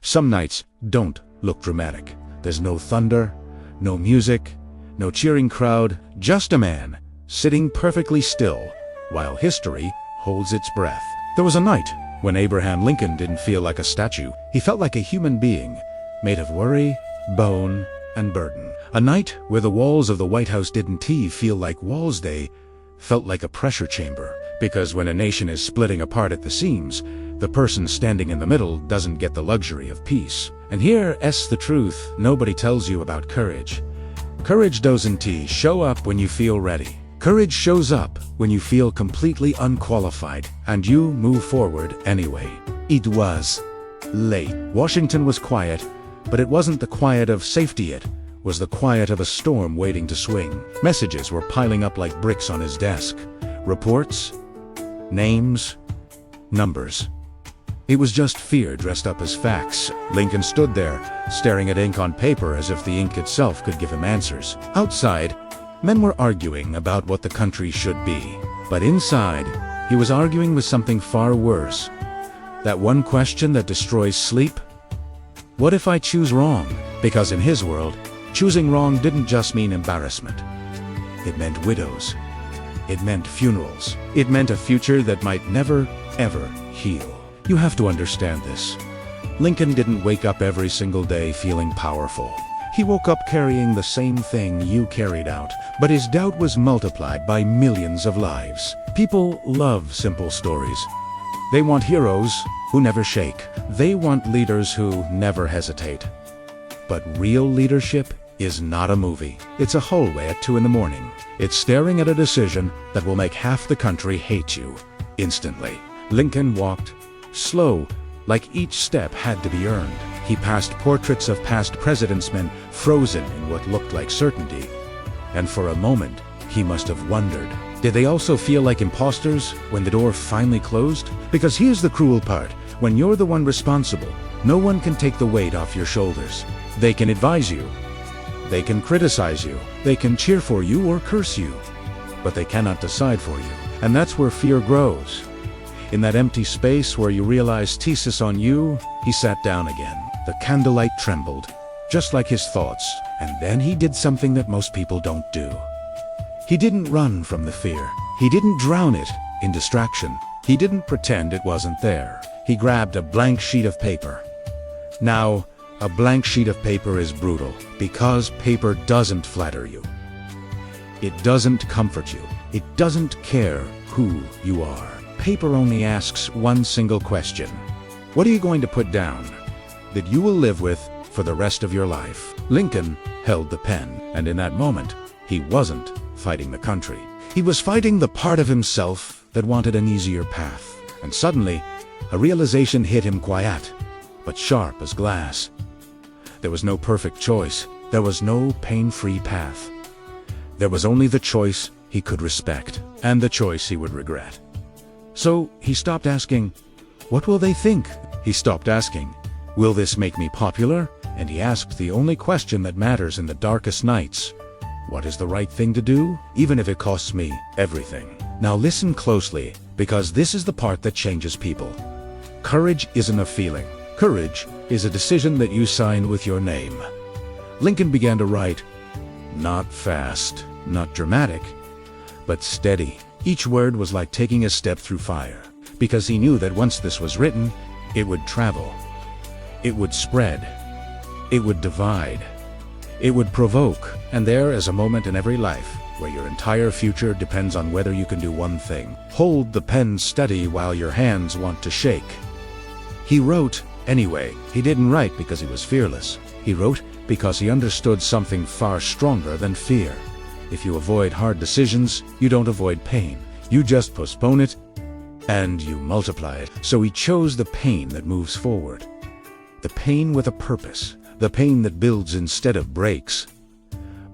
Some nights don't look dramatic. There's no thunder, no music, no cheering crowd, just a man sitting perfectly still while history holds its breath. There was a night when Abraham Lincoln didn't feel like a statue. He felt like a human being, made of worry, bone, and burden. A night where the walls of the White House didn't feel like walls, they felt like a pressure chamber. Because when a nation is splitting apart at the seams, the person standing in the middle doesn't get the luxury of peace. And here's the truth nobody tells you about courage. Courage doesn't show up when you feel ready. Courage shows up when you feel completely unqualified, and you move forward anyway. It was late. Washington was quiet, but it wasn't the quiet of safety, it was the quiet of a storm waiting to swing. Messages were piling up like bricks on his desk. Reports, names, numbers. It was just fear dressed up as facts. Lincoln stood there, staring at ink on paper as if the ink itself could give him answers. Outside, men were arguing about what the country should be. But inside, he was arguing with something far worse. That one question that destroys sleep. What if I choose wrong? Because in his world, choosing wrong didn't just mean embarrassment. It meant widows. It meant funerals. It meant a future that might never, ever heal. You have to understand this. Lincoln didn't wake up every single day feeling powerful. He woke up carrying the same thing you carried out, but his doubt was multiplied by millions of lives. People love simple stories. They want heroes who never shake. They want leaders who never hesitate. But real leadership is not a movie. It's a hallway at 2 a.m. It's staring at a decision that will make half the country hate you instantly. Lincoln walked slow, like each step had to be earned. He passed portraits of past presidents, men frozen in what looked like certainty. And for a moment, he must have wondered, did they also feel like imposters when the door finally closed? Because here's the cruel part. When you're the one responsible, no one can take the weight off your shoulders. They can advise you. They can criticize you. They can cheer for you or curse you. But they cannot decide for you. And that's where fear grows. In that empty space where you realize thesis on you, he sat down again. The candlelight trembled, just like his thoughts. And then he did something that most people don't do. He didn't run from the fear. He didn't drown it in distraction. He didn't pretend it wasn't there. He grabbed a blank sheet of paper. Now, a blank sheet of paper is brutal because paper doesn't flatter you. It doesn't comfort you. It doesn't care who you are. Paper only asks one single question. What are you going to put down that you will live with for the rest of your life? Lincoln held the pen, and in that moment, he wasn't fighting the country. He was fighting the part of himself that wanted an easier path. And suddenly, a realization hit him, quiet, but sharp as glass. There was no perfect choice. There was no pain-free path. There was only the choice he could respect, and the choice he would regret. So he stopped asking, what will they think? He stopped asking, will this make me popular? And he asked the only question that matters in the darkest nights. What is the right thing to do, even if it costs me everything? Now listen closely, because this is the part that changes people. Courage isn't a feeling. Courage is a decision that you sign with your name. Lincoln began to write, not fast, not dramatic, but steady. Each word was like taking a step through fire, because he knew that once this was written, it would travel. It would spread. It would divide. It would provoke. And there is a moment in every life where your entire future depends on whether you can do one thing. Hold the pen steady while your hands want to shake. He wrote anyway. He didn't write because he was fearless. He wrote because he understood something far stronger than fear. If you avoid hard decisions, you don't avoid pain. You just postpone it, and you multiply it. So he chose the pain that moves forward. The pain with a purpose. The pain that builds instead of breaks.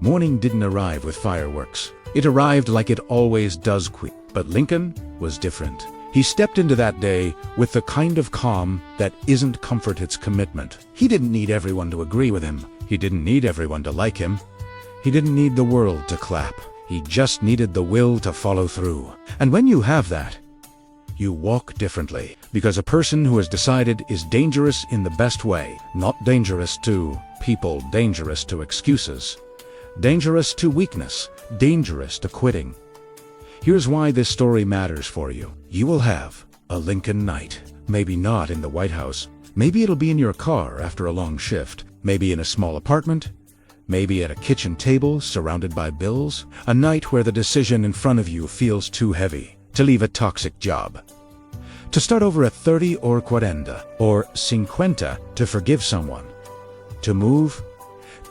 Morning didn't arrive with fireworks. It arrived like it always does, quick. But Lincoln was different. He stepped into that day with the kind of calm that isn't comfort, it's commitment. He didn't need everyone to agree with him. He didn't need everyone to like him. He didn't need the world to clap. He just needed the will to follow through. And when you have that, You walk differently, because a person who has decided is dangerous in the best way, not dangerous to people, dangerous to excuses, dangerous to weakness, dangerous to quitting. Here's why this story matters for you. You will have a Lincoln night. Maybe not in the White House. Maybe it'll be in your car after a long shift. Maybe in a small apartment. Maybe at a kitchen table surrounded by bills. A night where the decision in front of you feels too heavy. To leave a toxic job. To start over at 30 or 40 or 50 to forgive someone. To move.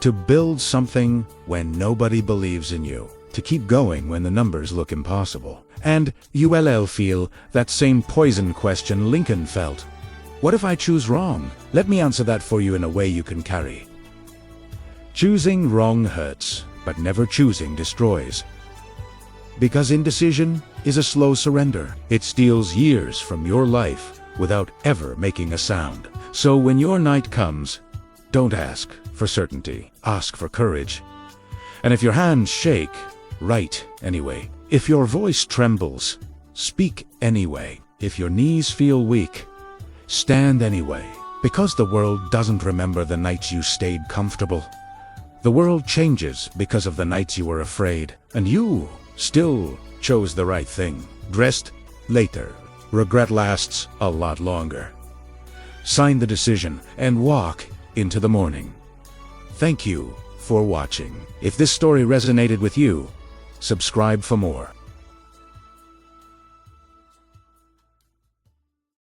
To build something when nobody believes in you. To keep going when the numbers look impossible. And you will feel that same poison question Lincoln felt. What if I choose wrong? Let me answer that for you in a way you can carry. Choosing wrong hurts, but never choosing destroys. Because indecision is a slow surrender. It steals years from your life without ever making a sound. So when your night comes, don't ask for certainty. Ask for courage. And if your hands shake, write anyway. If your voice trembles, speak anyway. If your knees feel weak, stand anyway. Because the world doesn't remember the nights you stayed comfortable. The world changes because of the nights you were afraid. And you still chose the right thing. Dressed later. Regret lasts a lot longer. Sign the decision and walk into the morning. Thank you for watching. If this story resonated with you, subscribe for more.